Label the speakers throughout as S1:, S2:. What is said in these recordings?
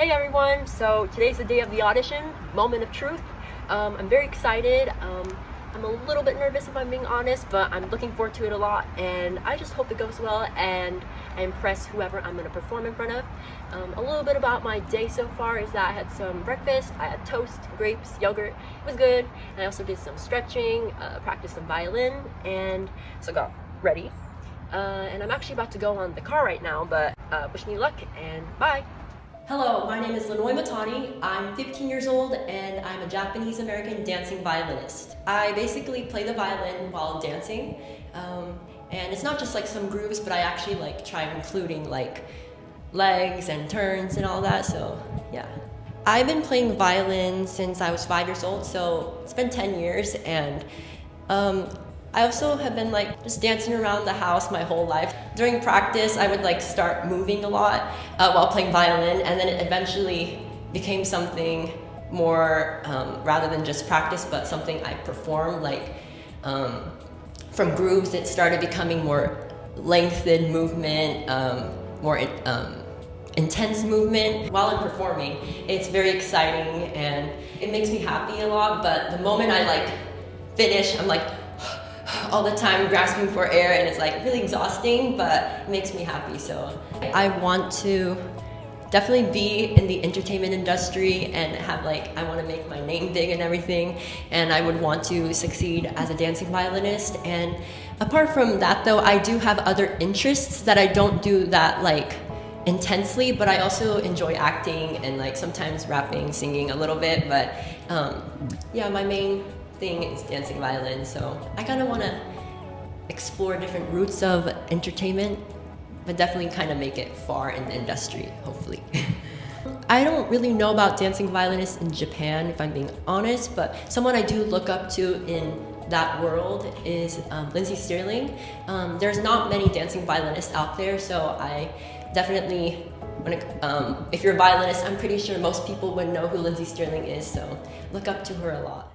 S1: Hey everyone, so today's the day of the audition, moment of truth. I'm very excited. I'm a little bit nervous if I'm being honest, but I'm looking forward to it a lot, and I just hope it goes well and I impress whoever I'm going to perform in front of. A little bit about my day so far is that I had some breakfast, I had toast, grapes, yogurt. It was good, and I also did some stretching, practiced some violin, and so got ready. And I'm actually about to go on the car right now, but wish me luck and bye! Hello, my name is Linoy Matani. I'm 15 years old and I'm a Japanese-American dancing violinist. I basically play the violin while dancing, and it's not just like some grooves, but I actually like try including like legs and turns and all that, so yeah. I've been playing the violin since I was 5 years old, so it's been 10 years, and I also have been like just dancing around the house my whole life. During practice, I would like start moving a lot while playing violin, and then it eventually became something more rather than just practice, but something I perform. Like from grooves, it started becoming more lengthened movement, more intense movement. While I'm performing, it's very exciting and it makes me happy a lot. But the moment I like finish, I'm like all the time grasping for air, and it's like really exhausting, but it makes me happy. So I want to definitely be in the entertainment industry and have like, I want to make my name big and everything, and I would want to succeed as a dancing violinist. And apart from that though, I do have other interests that I don't do that like intensely, but I also enjoy acting and like sometimes rapping, singing a little bit, but yeah, my main thing is dancing violin, so I kind of want to explore different routes of entertainment, but definitely kind of make it far in the industry, hopefully. I don't really know about dancing violinists in Japan, if I'm being honest, but someone I do look up to in that world is Lindsay Stirling. There's not many dancing violinists out there, so I definitely, if you're a violinist, I'm pretty sure most people would know who Lindsay Stirling is, so look up to her a lot.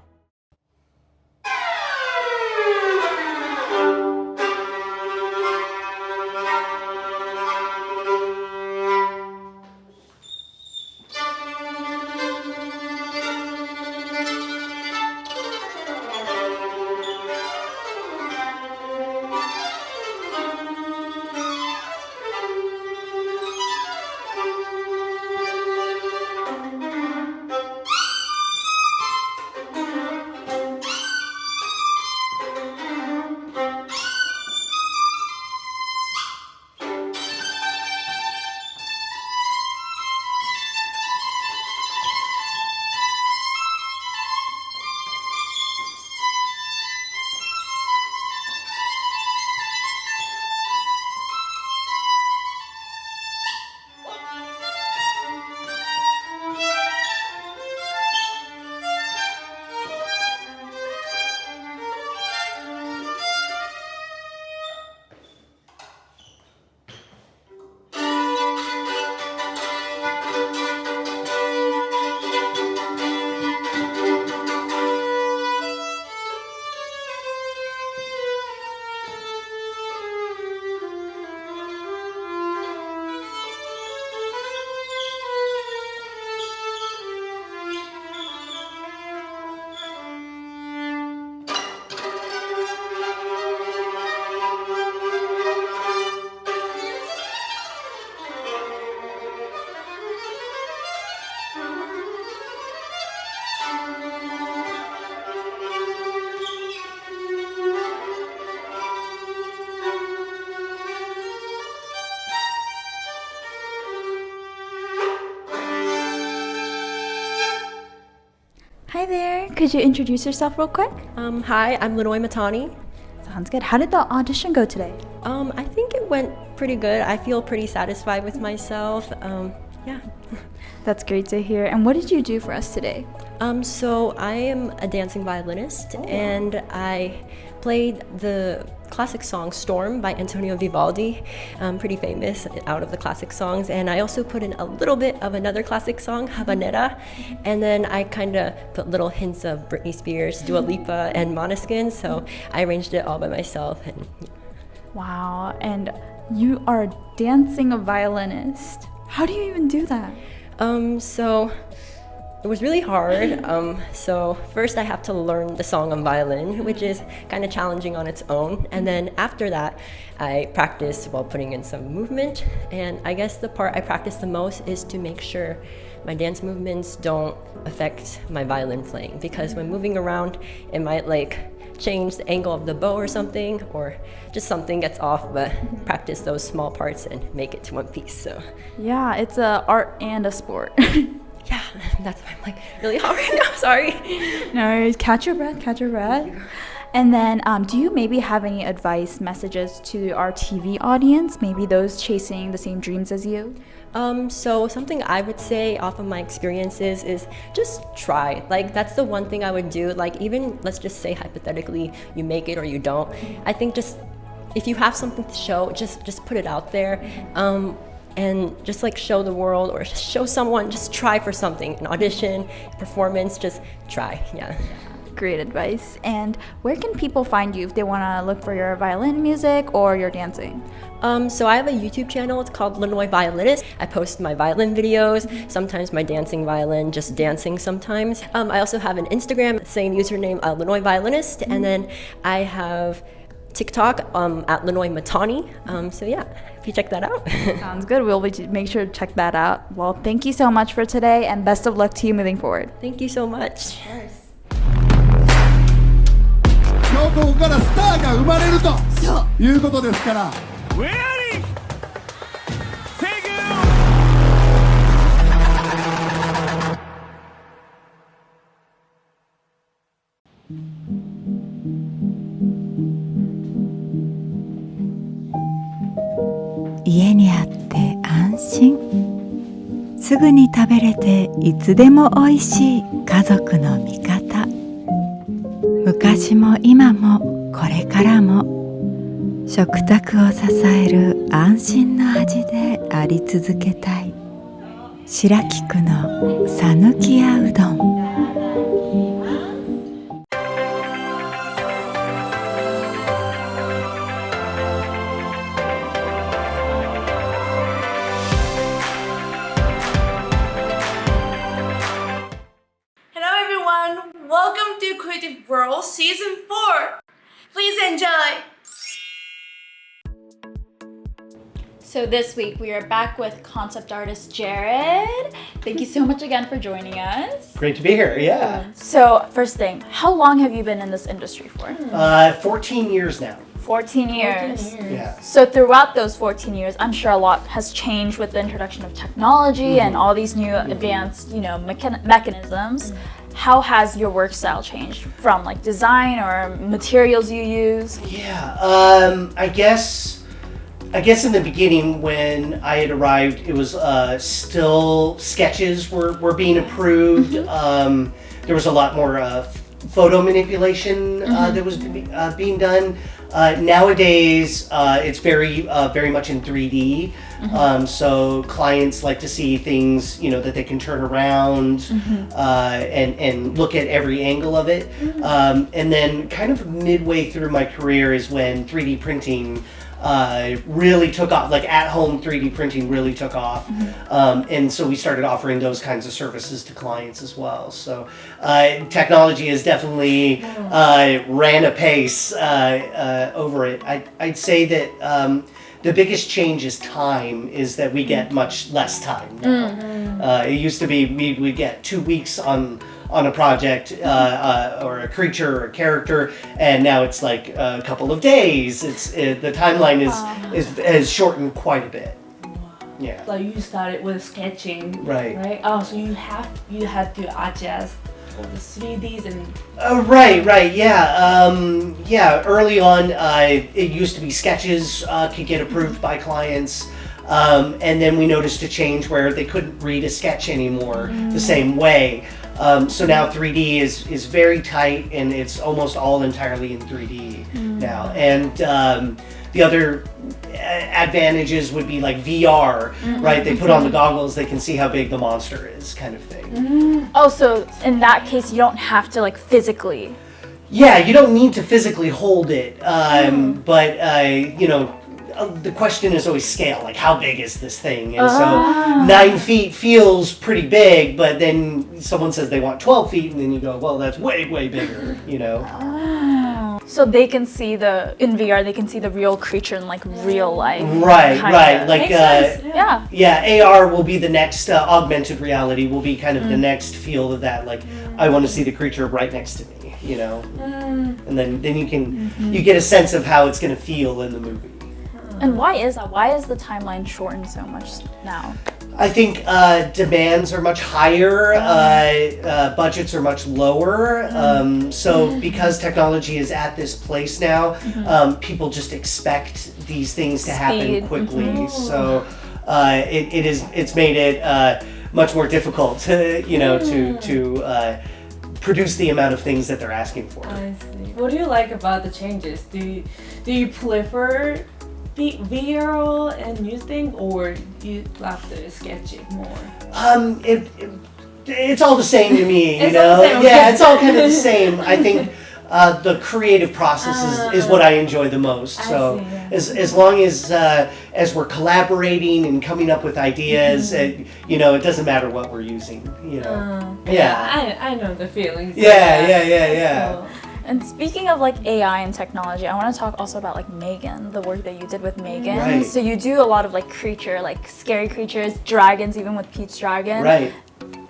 S2: Hi there, could you introduce yourself real quick?
S1: Hi, I'm Linoy Matani.
S2: Sounds good. How did the audition go today?
S1: I think it went pretty good. I feel pretty satisfied with myself. Yeah.
S2: That's great to hear. And what did you do for us today?
S1: So I am a dancing violinist, and I played the classic song Storm by Antonio Vivaldi, pretty famous out of the classic songs, and I also put in a little bit of another classic song, Habanera, and then I kind of put little hints of Britney Spears, Dua Lipa, and Måneskin, so I arranged it all by myself. And
S2: wow, and you are dancing a violinist. How do you even do that?
S1: So it was really hard. So first I have to learn the song on violin, which is kind of challenging on its own. And then after that, I practiced while putting in some movement. And I guess the part I practice the most is to make sure my dance movements don't affect my violin playing, because when moving around, it might like change the angle of the bow or something, or just something gets off, but practice those small parts and make it to one piece. So
S2: Yeah, it's a art and a sport.
S1: yeah, that's why I'm like really hard right now. Sorry.
S2: No worries. Catch your breath, catch your breath. And then do you maybe have any advice, messages to our TV audience, maybe those chasing the same dreams as you?
S1: So something I would say off of my experiences is just try. Like that's the one thing I would do. Like even let's just say hypothetically you make it or you don't. I think just if you have something to show, just put it out there. And just like show the world or show someone, just try for something, an audition, performance, just try. Yeah.
S2: Great advice. And where can people find you if they want to look for your violin music or your dancing?
S1: So I have a YouTube channel. It's called Illinois Violinist. I post my violin videos, sometimes my dancing violin, just dancing sometimes. I also have an Instagram, same username, Illinois Violinist, and then I have TikTok at Illinois Matani. So yeah, if you check that out.
S2: Sounds good. We'll make sure to check that out. Well, thank you so much for today, and best of luck to you moving forward.
S1: Thank you so much.
S3: 今日ここからスターが生まれるということですから。
S4: 家にあって安心、すぐに食べれていつでもおいしい家族の味方。昔も今もこれからも食卓を支える安心の味であり続けたい。白菊のさぬきやうどん。
S5: Welcome to Creative World Season 4! Please enjoy!
S2: So this week we are back with concept artist Jared. Thank you so much again for joining us.
S6: Great to be here, yeah.
S2: So first thing, how long have you been in this industry for?
S6: 14 years now.
S2: 14 years.
S6: Yeah.
S2: So throughout those 14 years, I'm sure a lot has changed with the introduction of technology and all these new advanced, mechanisms. How has your work style changed from like design or materials you use?
S6: Yeah, I guess in the beginning when I had arrived, it was still sketches were being approved. There was a lot more photo manipulation that was being done. Nowadays, it's very much in 3D. So clients like to see things, that they can turn around and look at every angle of it. And then kind of midway through my career is when 3D printing really took off, like at-home 3D printing really took off. And so we started offering those kinds of services to clients as well. So technology has definitely ran apace over it. I'd say that the biggest change is time, is that we get much less time now. It used to be we'd get 2 weeks on a project or a creature or a character, and now it's like a couple of days. The timeline is shortened quite a bit. Yeah.
S5: So you started with sketching,
S6: right?
S5: Oh, so you had to adjust for the 3Ds and.
S6: Right, yeah. Early on, it used to be sketches could get approved by clients, and then we noticed a change where they couldn't read a sketch anymore the same way. So now 3D is very tight, and it's almost all entirely in 3D now. And the other advantages would be like VR, right? They put on the goggles, they can see how big the monster is, kind of thing.
S2: Oh, so in that case, you don't have to like physically.
S6: Yeah, you don't need to physically hold it, but the question is always scale, like how big is this thing? And so 9 feet feels pretty big, but then someone says they want 12 feet, and then you go, well, that's way, way bigger, you know?
S2: So they can see in VR, they can see the real creature in like real life.
S6: Right,
S2: kinda.
S6: right. Like,
S2: Yeah.
S6: AR will be the next, augmented reality will be kind of the next field of that. Like, I want to see the creature right next to me, you know? And then you get a sense of how it's going to feel in the movie.
S2: And why is that? Why is the timeline shortened so much now?
S6: I think demands are much higher, budgets are much lower. So because technology is at this place now, people just expect these things to happen quickly. So it's made it much more difficult to to produce the amount of things that they're asking for.
S7: I see. What do you like about the changes? Do you prefer VR and new thing, or you love the sketching more?
S6: It's all the same to me, you
S7: It's
S6: know.
S7: all the same,
S6: Yeah,
S7: okay.
S6: it's all kind of the same. I think the creative process is what I enjoy the most. So
S7: see, yeah.
S6: as long as we're collaborating and coming up with ideas, it doesn't matter what we're using, you know.
S7: I know the feelings.
S6: Yeah.
S7: So,
S2: And speaking of like AI and technology, I want to talk also about like Megan, the work that you did with Megan.
S6: Right.
S2: So you do a lot of like scary creatures, dragons, even with Pete's Dragon.
S6: Right.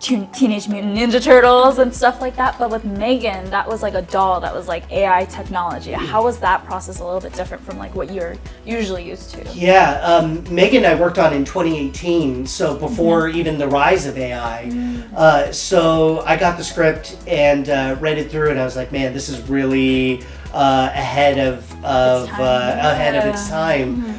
S2: Teenage Mutant Ninja Turtles and stuff like that. But with Megan, that was like a doll that was like AI technology. How was that process a little bit different from like what you're usually used to?
S6: Yeah, Megan I worked on in 2018, so before even the rise of AI. So I got the script and read it through, and I was like, man, this is really ahead of its time.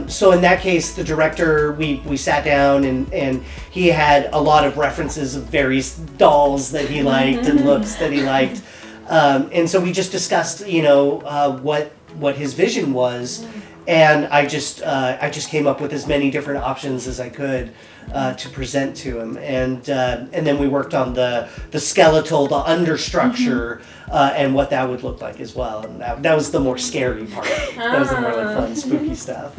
S6: So in that case, the director, we sat down and he had a lot of references of various dolls that he liked and looks that he liked. And so we just discussed, what his vision was. And I just came up with as many different options as I could to present to him, and then we worked on the skeletal, the understructure, and what that would look like as well. And that was the more scary part. That was the more like fun, spooky stuff.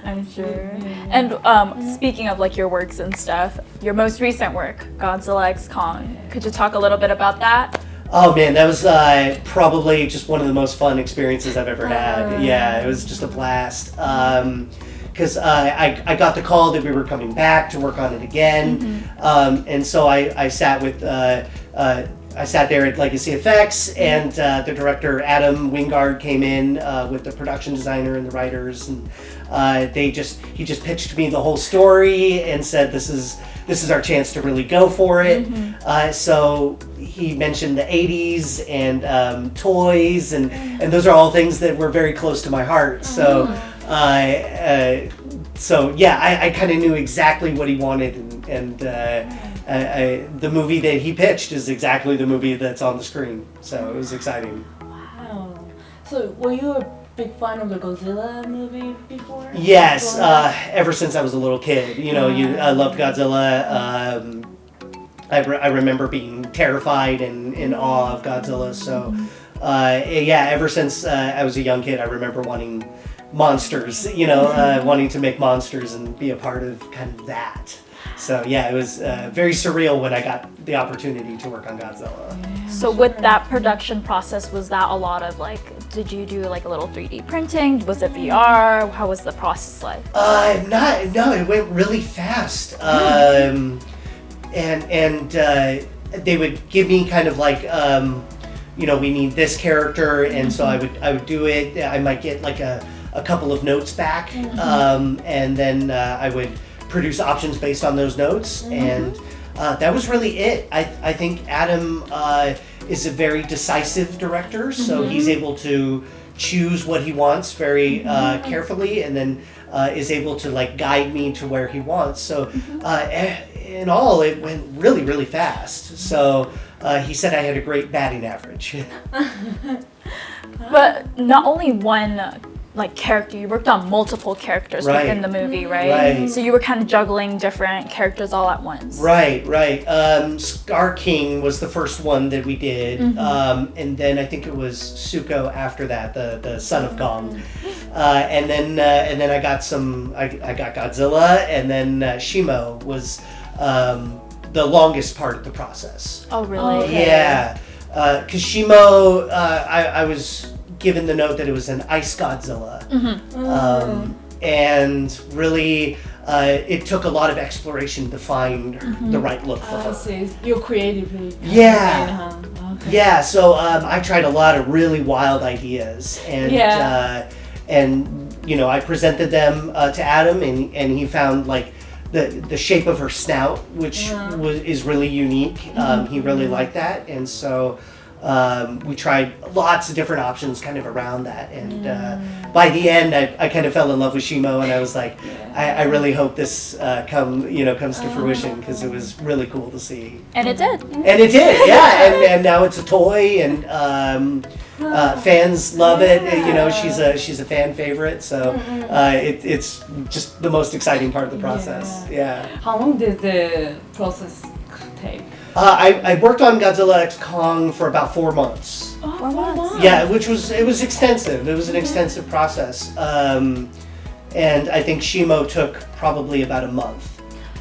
S2: I'm sure. And speaking of like your works and stuff, your most recent work, Godzilla x Kong, could you talk a little bit about that?
S6: Oh man, that was probably just one of the most fun experiences I've ever had. Yeah, it was just a blast. Because I got the call that we were coming back to work on it again, and so I sat with I sat there at Legacy Effects, and the director Adam Wingard came in with the production designer and the writers, and he just pitched me the whole story and said this is our chance to really go for it. So he mentioned the 80s and toys, and those are all things that were very close to my heart. So I kind of knew exactly what he wanted, and the movie that he pitched is exactly the movie that's on the screen. So it was exciting.
S7: wow. So were you a big fan of the Godzilla movie before?
S6: Yes, ever since I was a little kid. I loved Godzilla. I remember being terrified and in awe of Godzilla. So, ever since I was a young kid, I remember wanting monsters, wanting to make monsters and be a part of kind of that. So, it was very surreal when I got the opportunity to work on Godzilla.
S2: So with that production process, was that a lot of like, did you do like a little 3D printing? Was it VR? How was the process like?
S6: No, it went really fast. And they would give me kind of like, we need this character, and so I would do it. I might get like a couple of notes back, and then I would produce options based on those notes, and that was really it. I think Adam is a very decisive director, so he's able to choose what he wants very carefully, and then is able to like guide me to where he wants. So in all, it went really, really fast. So he said I had a great batting average.
S2: But not only one like character, you worked on multiple characters within the movie, right? So you were kind of juggling different characters all at once. Right.
S6: Scar King was the first one that we did, and then I think it was Suko after that, the son of Kong. and then I got Godzilla, and then Shimo was the longest part of the process.
S2: Oh, really?
S7: Okay.
S6: Yeah, because Shimo, I was given the note that it was an ice Godzilla, and really it took a lot of exploration to find the right look for
S7: I
S6: her.
S7: see. You're creatively.
S6: Yeah.
S7: Okay.
S6: Yeah, so I tried a lot of really wild ideas, and I presented them to Adam, and he found like the shape of her snout, which is really unique. He really liked that, and so we tried lots of different options kind of around that, and by the end I kind of fell in love with Shimo, and I was like, I really hope this comes to fruition, because it was really cool to see.
S2: And it did.
S6: And it did, yeah, and now it's a toy, and fans love it. She's a fan favorite, so it's just the most exciting part of the process. Yeah.
S7: How long did the process take?
S6: I worked on Godzilla X Kong for about 4 months.
S7: Oh, 4 months.
S6: Yeah, it was extensive. It was an extensive process, and I think Shimo took probably about a month.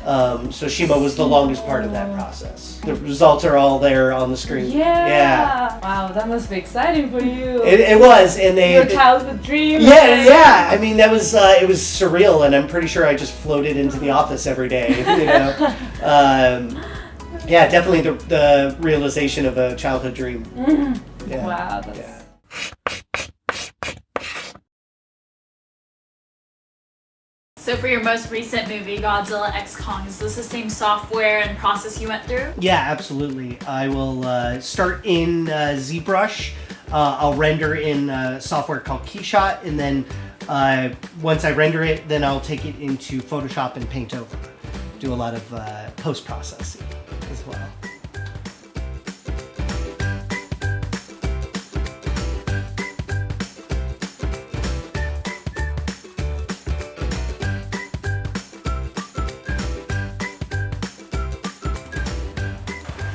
S6: So Shimo was the longest part of that process. The results are all there on the screen.
S7: Yeah. Wow, that must be exciting for you.
S6: It was, and
S7: Your childhood dream.
S6: Yeah. I mean, that was it was surreal, and I'm pretty sure I just floated into the office every day. Yeah, definitely the realization of a childhood dream. Yeah.
S7: Wow. That's...
S6: Yeah.
S2: So for your most recent movie, Godzilla X Kong, is this the same software and process you went through?
S6: Yeah, absolutely. I will start in ZBrush. I'll render in software called Keyshot, and then once I render it, then I'll take it into Photoshop and paint over. Do a lot of post-processing as well.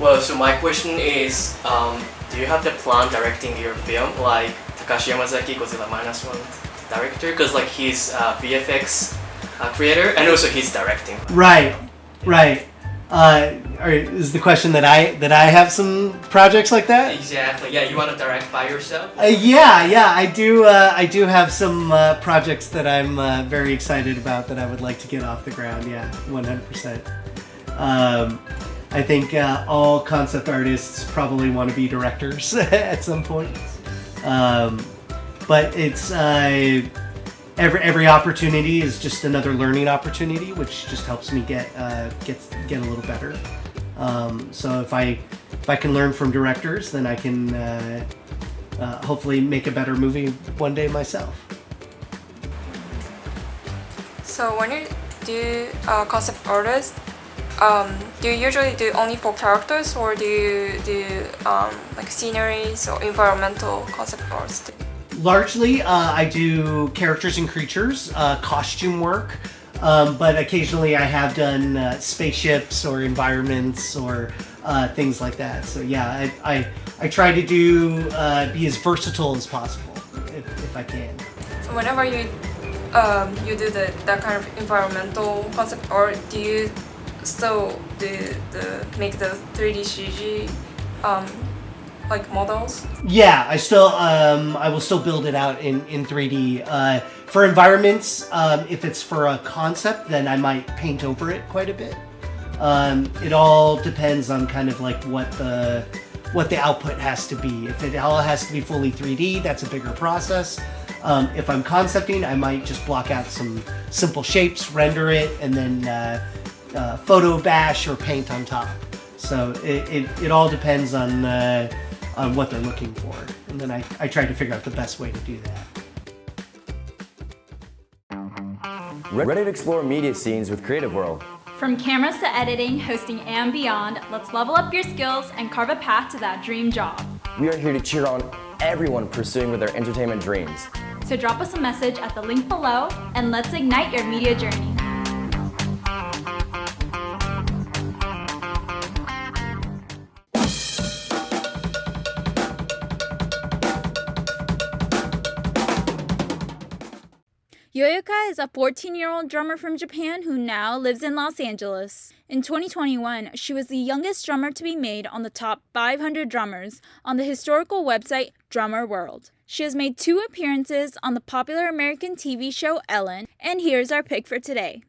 S8: Well, so my question is, do you have the plan directing your film, like Takashi Yamazaki, Godzilla -1 director? Because like he's VFX creator, and also he's directing.
S6: Right. Is the question that I have some projects like that?
S8: Exactly. Yeah, you want to direct by yourself?
S6: Yeah. I do have some projects that I'm very excited about that I would like to get off the ground. Yeah, 100%. I think all concept artists probably want to be directors at some point. But it's every opportunity is just another learning opportunity, which just helps me get a little better. So if I can learn from directors, then I can hopefully make a better movie one day myself.
S9: So when you do concept artists, do you usually do only for characters, or do you do like sceneries or environmental concept arts too?
S6: Largely, I do characters and creatures, costume work, but occasionally I have done spaceships or environments or things like that. So yeah, I try to be as versatile as possible if I can.
S9: So whenever you do that kind of environmental concept art, do you still make the 3D CG like models?
S6: Yeah, I will still build it out in 3D. For environments, if it's for a concept, then I might paint over it quite a bit. It all depends on kind of like what the output has to be. If it all has to be fully 3D, that's a bigger process. If I'm concepting, I might just block out some simple shapes, render it, and then photo bash or paint on top. So it all depends on what they're looking for, and then I try to figure out the best way to do that.
S10: Ready to explore media scenes with Creative World.
S11: From cameras to editing, hosting, and beyond, let's level up your skills and carve a path to that dream job.
S10: We are here to cheer on everyone pursuing with their entertainment dreams.
S11: So drop us a message at the link below and let's ignite your media journey.
S2: YOYOKA is a 14-year-old drummer from Japan who now lives in Los Angeles. In 2021, she was the youngest drummer to be made on the top 500 drummers on the historical website Drummer World. She has made 2 appearances on the popular American TV show Ellen, and here's our pick for today.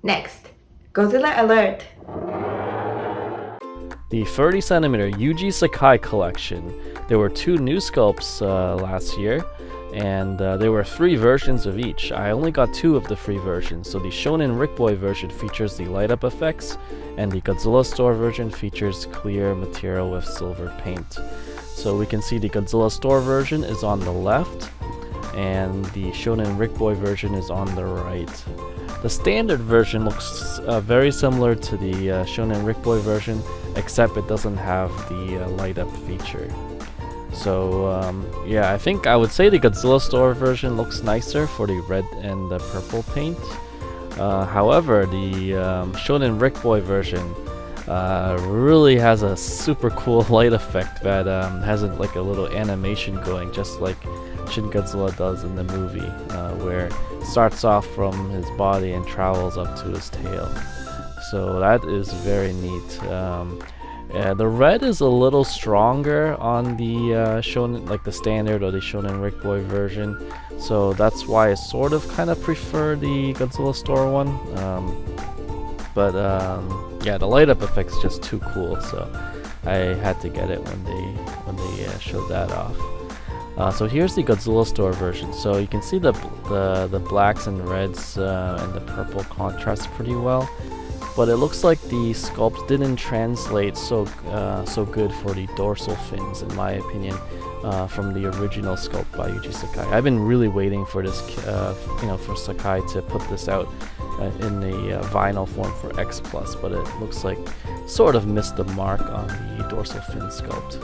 S12: Next, Godzilla alert!
S13: The 30cm Yuji Sakai collection. There were 2 new sculpts last year, and there were 3 versions of each. I only got 2 of the free versions, so the Shonen Rickboy version features the light up effects, and the Godzilla Store version features clear material with silver paint. So we can see the Godzilla Store version is on the left, and the Shonen Rickboy version is on the right. The standard version looks very similar to the Shonen Rickboy version, except it doesn't have the light up feature. So yeah, I think I would say the Godzilla Store version looks nicer for the red and the purple paint. However, the Shonen Rickboy version really has a super cool light effect that has like a little animation going, just like Shin Godzilla does in the movie, where it starts off from his body and travels up to his tail. So that is very neat. The red is a little stronger on the Shonen, like the standard or the Shonen Rickboy version, so that's why I sort of kind of prefer the Godzilla Store one. But yeah, the light up effect's just too cool, so I had to get it when they showed that off. So here's the Godzilla Store version. So you can see the blacks and reds and the purple contrast pretty well, but it looks like the sculpt didn't translate so good for the dorsal fins, in my opinion, from the original sculpt by Yuji Sakai. I've been really waiting for this, for Sakai to put this out in the vinyl form for X+, but it looks like sort of missed the mark on the dorsal fin sculpt.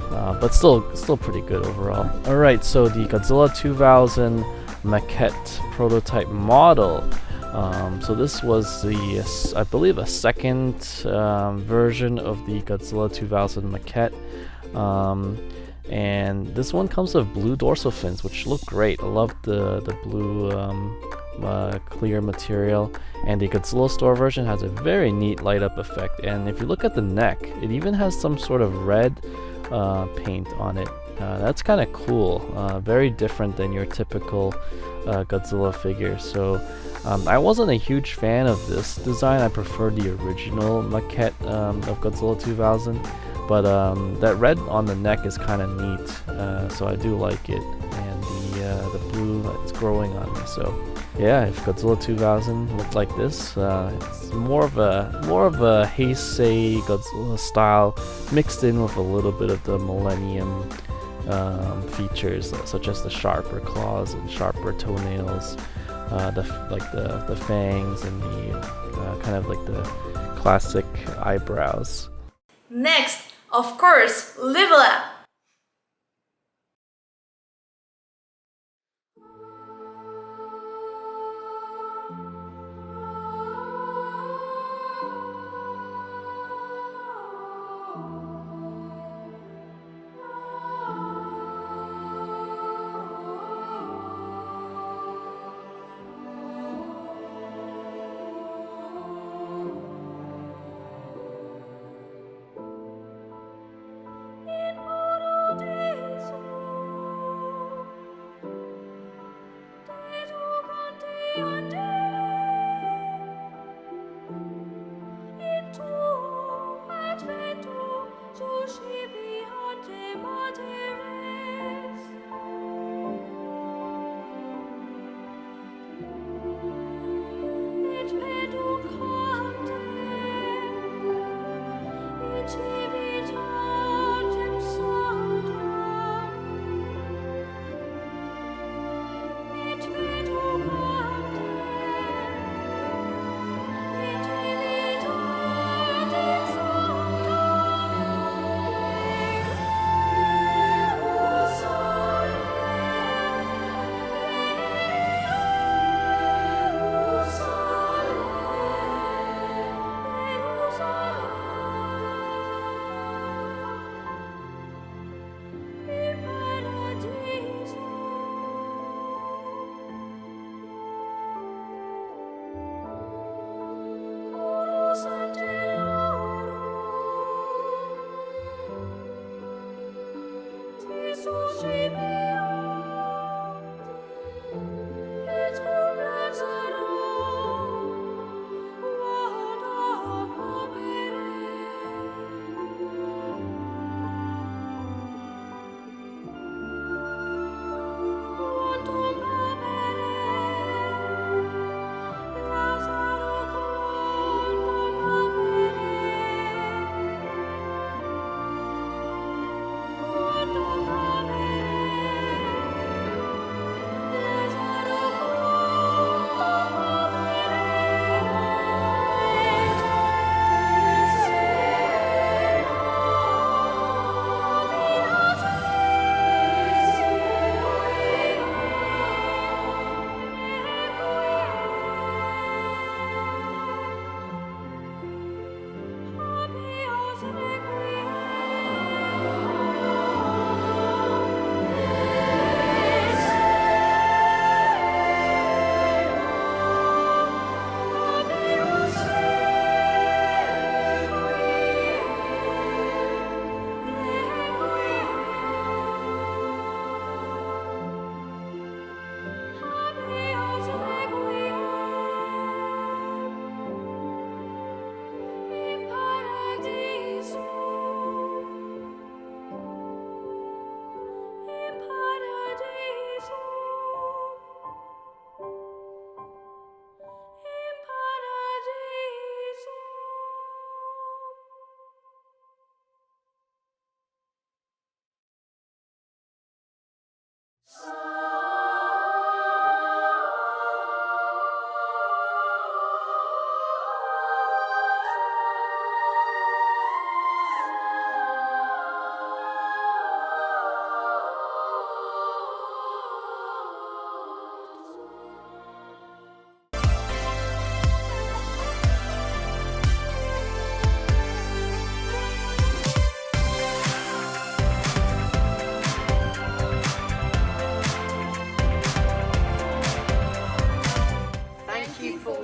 S13: But still pretty good overall. Alright, so the Godzilla 2000 maquette prototype model. So this was the, I believe, a second version of the Godzilla 2000 maquette. And this one comes with blue dorsal fins, which look great. I love the blue clear material. And the Godzilla Store version has a very neat light up effect. And if you look at the neck, it even has some sort of red paint on it. That's kind of cool. Very different than your typical Godzilla figure. So I wasn't a huge fan of this design. I preferred the original maquette of Godzilla 2000, but that red on the neck is kind of neat, so I do like it, and the blue that's growing on me. So yeah, if Godzilla 2000 looked like this, it's more of a Heisei Godzilla style mixed in with a little bit of the Millennium features, such as the sharper claws and sharper toenails, the fangs, and the kind of like the classic eyebrows.
S5: Next, of course, Libera.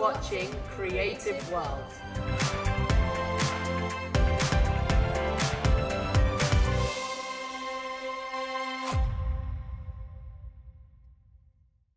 S1: watching Creative World.